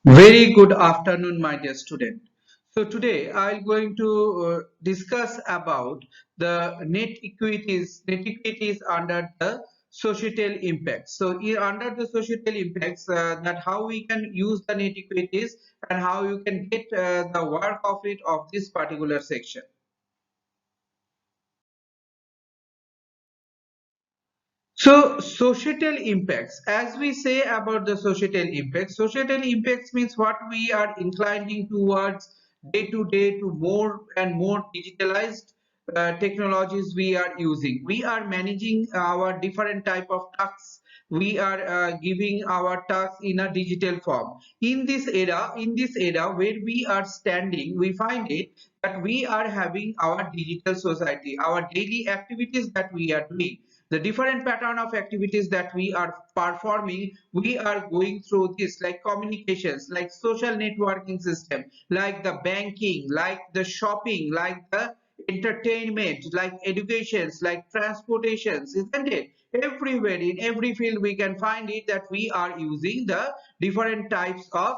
Very good afternoon, my dear student. So today I'm going to discuss about the net equities under the societal impacts. So under the societal impacts, that how we can use the net equities and how you can get the work of it of this particular section. So societal impacts, as we say about the societal impacts means what we are inclining towards day to day to more and more digitalized technologies we are using. We are managing our different type of tasks. We are giving our tasks in a digital form. In this era where we are standing, we find it that we are having our digital society, our daily activities that we are doing, the different pattern of activities that we are performing, we are going through this like communications, like social networking system, like the banking, like the shopping, like the entertainment, like educations, like transportations, isn't it? Everywhere in every field we can find it that we are using the different types of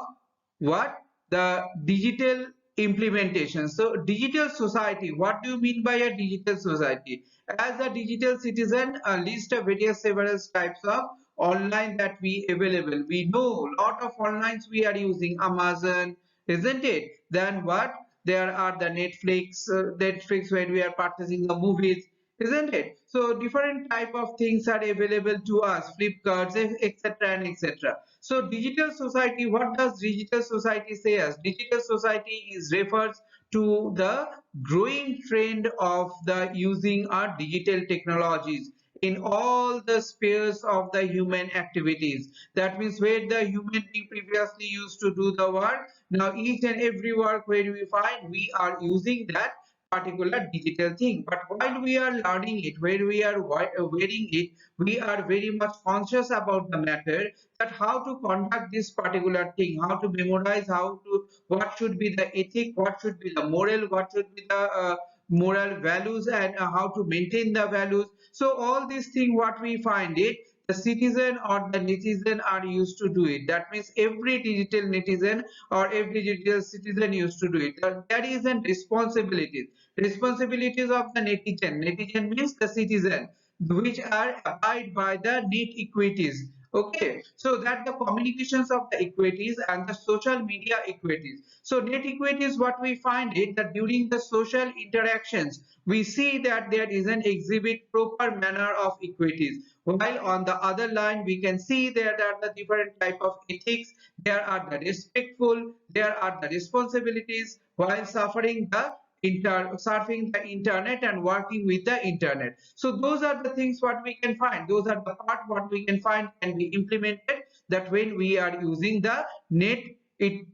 what the digital implementation. So digital society, what do you mean by a digital society? As a digital citizen, a list of various several types of online that we available. We know lot of onlines we are using Amazon, isn't it? Then what? There are the Netflix when we are purchasing the movies, isn't it? So different type of things are available to us, Flipkarts, etc. and etc. So digital society, what does digital society say as? Digital society is refers to the growing trend of the using our digital technologies in all the spheres of the human activities. That means where the human being previously used to do the work, now each and every work where we find we are using that particular digital thing. But while we are learning it, where we are wearing it, we are very much conscious about the matter that how to conduct this particular thing, how to memorize, how to, what should be the ethic, what should be the moral, what should be the moral values, and how to maintain the values. So all these things what we find it, the citizen or the netizen are used to do it. That means every digital netizen or every digital citizen used to do it. There is an responsibilities of the netizen means the citizen, which are abide by the net equities. Okay, so that the communications of the equities and the social media equities. So net equities, what we find it that during the social interactions we see that there is an exhibit proper manner of equities, while on the other line we can see there are the different type of ethics, there are the respectful, there are the responsibilities while suffering the surfing the internet and working with the internet. So those are the things what we can find, those are the part what we can find can be implemented, that when we are using the net, it,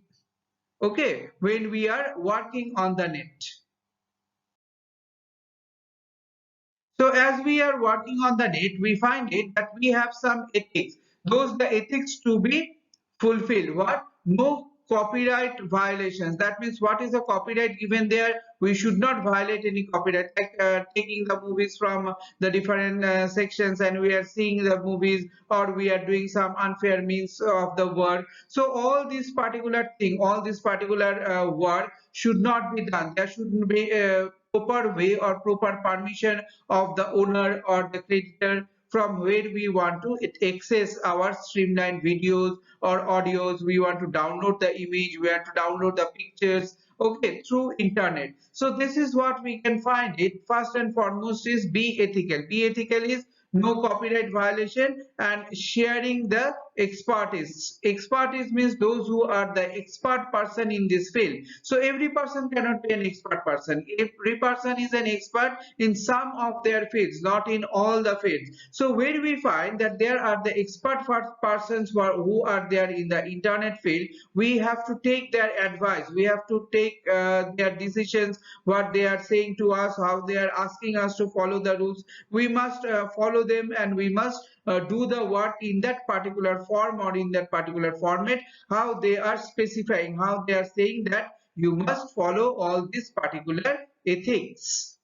okay, when we are working on the net. So as we are working on the net, we find it that we have some ethics. Those the ethics to be fulfilled. What? No copyright violations. That means what is the copyright given there? We should not violate any copyright. Like taking the movies from the different sections and we are seeing the movies, or we are doing some unfair means of the work. So all this particular thing, all this particular work should not be done. There shouldn't be a proper way or proper permission of the owner or the creditor from where we want to access our streamlined videos or audios. We want to download the image, we want to download the pictures, okay, through internet. So this is what we can find it. First and foremost is be ethical. Be ethical is no copyright violation and sharing the expertise means those who are the expert person in this field. So every person cannot be an expert person, every person is an expert in some of their fields, not in all the fields. So where we find that there are the expert persons who are there in the internet field, we have to take their advice, we have to take their decisions, what they are saying to us, how they are asking us to follow the rules, we must follow them, and we must do the work in that particular form or in that particular format, how they are specifying, how they are saying that you must follow all these particular ethics.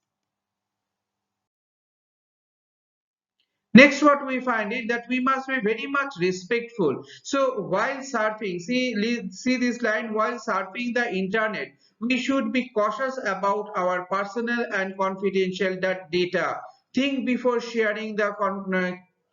Next, what we find is that we must be very much respectful. So while surfing, see this line, while surfing the internet, we should be cautious about our personal and confidential data. Think before sharing the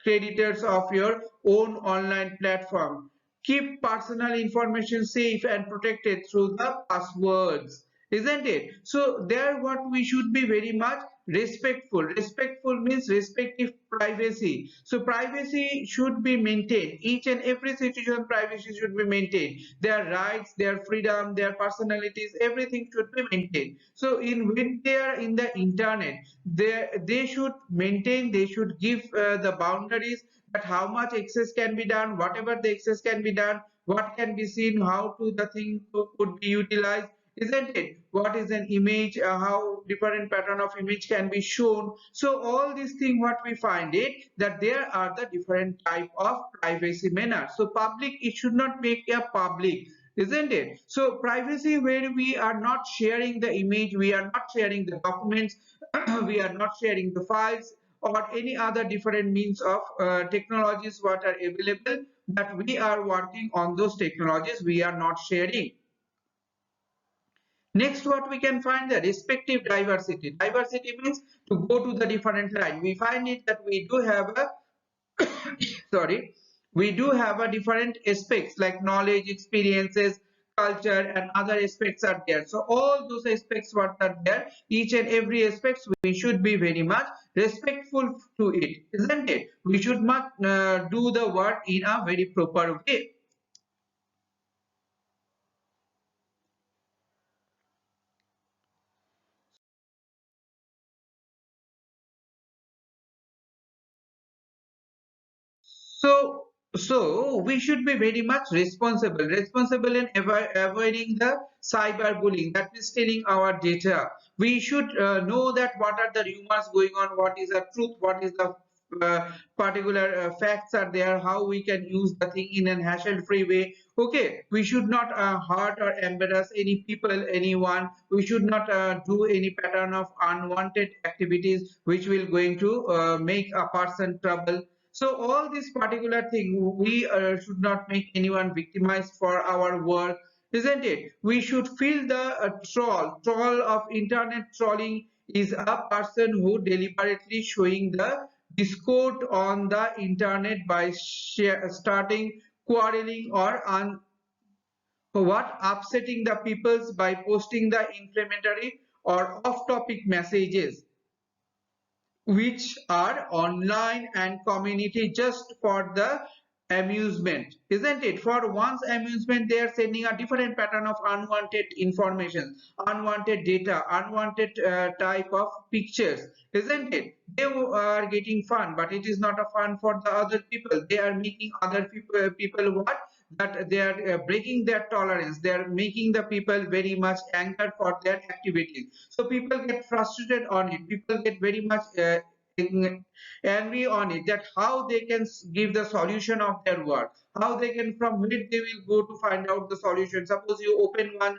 creditors of your own online platform. Keep personal information safe and protected through the passwords, isn't it? So there what we should be very much respectful. Respectful means respective privacy. So privacy should be maintained. Each and every situation, privacy should be maintained. Their rights, their freedom, their personalities, everything should be maintained. So in when they are in the internet, they should maintain, they should give the boundaries, that how much access can be done, whatever the access can be done, what can be seen, how to the thing could be utilized, isn't it? What is an image, how different pattern of image can be shown. So all these things what we find it, that there are the different type of privacy manner. So public, it should not make a public, isn't it? So privacy where we are not sharing the image, we are not sharing the documents, we are not sharing the files or any other different means of technologies what are available, that we are working on those technologies, we are not sharing. Next, what we can find, the respective diversity. Diversity means to go to the different line. We find it that we do have a sorry, we do have a different aspects like knowledge, experiences, culture, and other aspects are there. So all those aspects what are there, each and every aspects we should be very much respectful to it, isn't it? We should not do the work in a very proper way. So, so we should be very much responsible, responsible in avoiding the cyberbullying, that is stealing our data. We should know that what are the rumors going on, what is the truth, what is the particular facts are there, how we can use the thing in an hassle-free way. Okay, we should not hurt or embarrass any people, anyone. We should not do any pattern of unwanted activities which will going to make a person trouble. So all this particular thing, we should not make anyone victimized for our work, isn't it? We should feel the troll of internet trolling is a person who deliberately showing the discord on the internet by starting quarreling or what upsetting the peoples by posting the inflammatory or off-topic messages which are online and community just for the amusement, isn't it? For one's amusement, they are sending a different pattern of unwanted information, unwanted data, unwanted type of pictures, isn't it? They are getting fun, but it is not a fun for the other people. They are making other people what, that they are breaking their tolerance, they are making the people very much angered for their activities. So people get frustrated on it, people get very much angry on it, that how they can give the solution of their work, how they can, from where they will go to find out the solution. Suppose you open one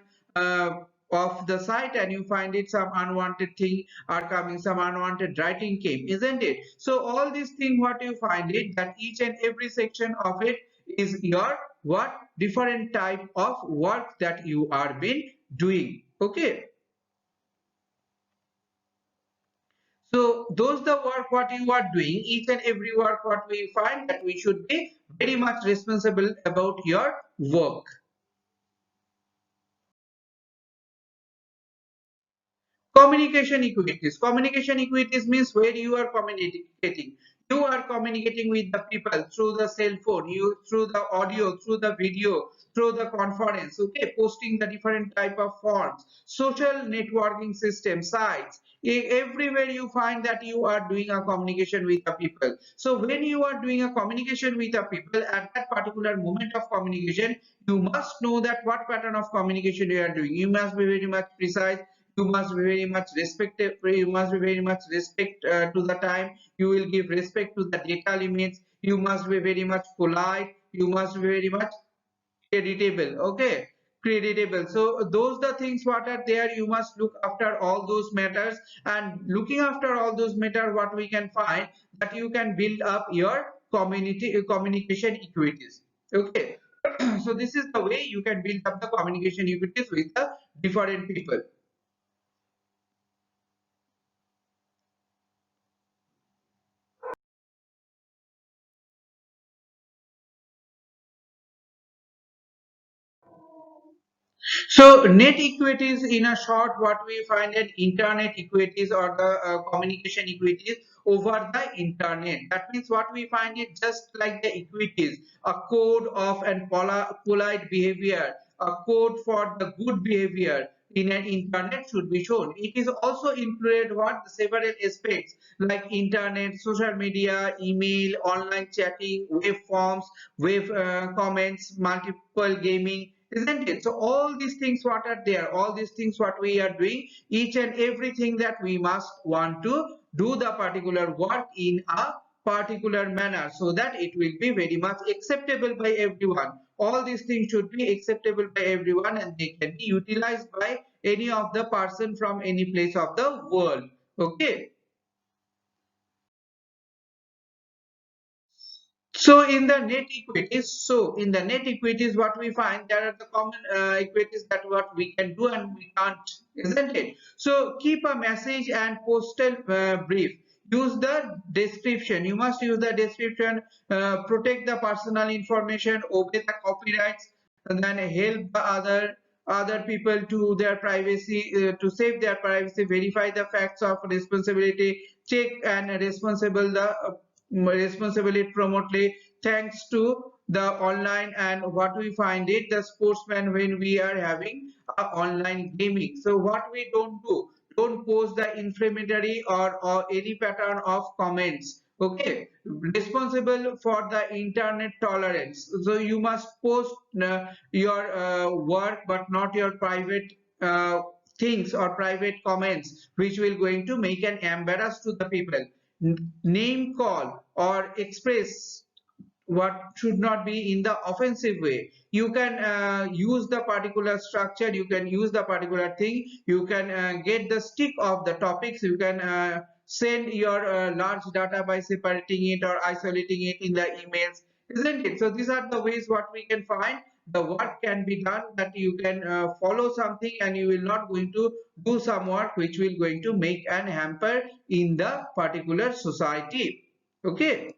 of the site and you find it some unwanted thing are coming, some unwanted writing came, isn't it? So all these things what you find it, that each and every section of it is your what, different type of work that you are been doing. Okay, so those the work what you are doing, each and every work what we find, that we should be very much responsible about your work. Communication equities. Communication equities means where you are communicating. You are communicating with the people through the cell phone, you through the audio, through the video, through the conference. Okay, posting the different type of forms, social networking system, sites. Everywhere you find that you are doing a communication with the people. So when you are doing a communication with the people at that particular moment of communication, you must know that what pattern of communication you are doing. You must be very much precise, you must be very much respected, you must be very much respect to the time, you will give respect to the data limits, you must be very much polite, you must be very much creditable. Okay, creditable. So those the things what are there, you must look after all those matters, and looking after all those matter, what we can find that you can build up your communication equities. Okay. So this is the way you can build up the communication equities with the different people. So net equities in a short, what we find in internet equities or the communication equities over the internet. That means what we find it just like the equities, a code of and polite behavior, a code for the good behavior in an internet should be shown. It is also included what several aspects like internet, social media, email, online chatting, web forms, web comments, multiple gaming, isn't it? So all these things what are there, all these things what we are doing, each and everything that we must want to do the particular work in a particular manner so that it will be very much acceptable by everyone. All these things should be acceptable by everyone and they can be utilized by any of the person from any place of the world. Okay. So in the net equities, what we find there are the common equities that what we can do and we can't, isn't it? So keep a message and postal brief. Use the description. You must use the description. Protect the personal information. Obey the copyrights, and then help the other people to their privacy to save their privacy. Verify the facts of responsibility. Check and responsible the responsibly promotely thanks to the online and what we find it the sportsman when we are having online gaming. So what we don't do, don't post the inflammatory or any pattern of comments. Okay, responsible for the internet tolerance. So you must post your work but not your private things or private comments which will going to make an embarrass to the people. Name call or express what should not be in the offensive way. You can use the particular structure, you can use the particular thing, you can get the stick of the topics, you can send your large data by separating it or isolating it in the emails, isn't it? So these are the ways what we can find the work can be done, that you can follow something and you will not going to do some work which will going to make an hamper in the particular society. Okay.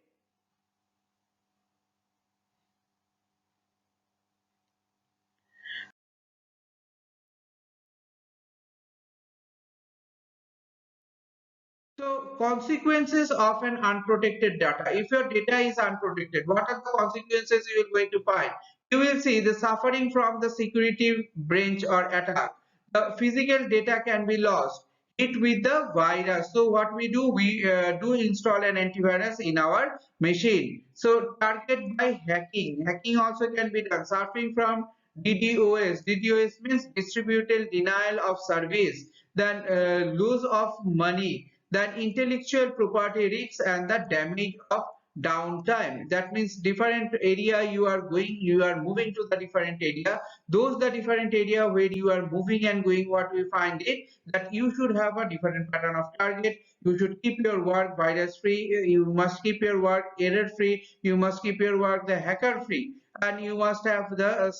So consequences of an unprotected data. If your data is unprotected, what are the consequences you are going to find? You will see the suffering from the security breach or attack. The physical data can be lost. Hit with the virus. So what we do, we do install an antivirus in our machine. So target by hacking. Hacking also can be done. Surfing from DDoS. DDoS means distributed denial of service. Then lose of money, then intellectual property risks and the damage of downtime. That means different area you are going, you are moving to the different area, those the different area where you are moving and going, what we find it that you should have a different pattern of target. You should keep your work virus free, you must keep your work error free, you must keep your work the hacker free, and you must have the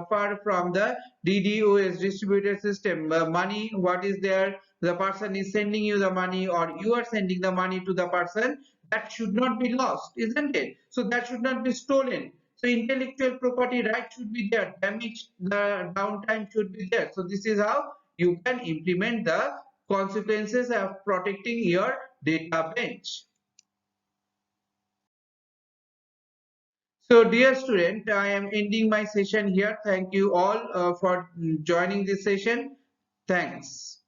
far from the DDoS distributed system. Money what is there, the person is sending you the money or you are sending the money to the person, that should not be lost, isn't it? So that should not be stolen. So intellectual property right should be there, damage the downtime should be there. So this is how you can implement the consequences of protecting your data bench. So dear student, I am ending my session here. Thank you all for joining this session. Thanks.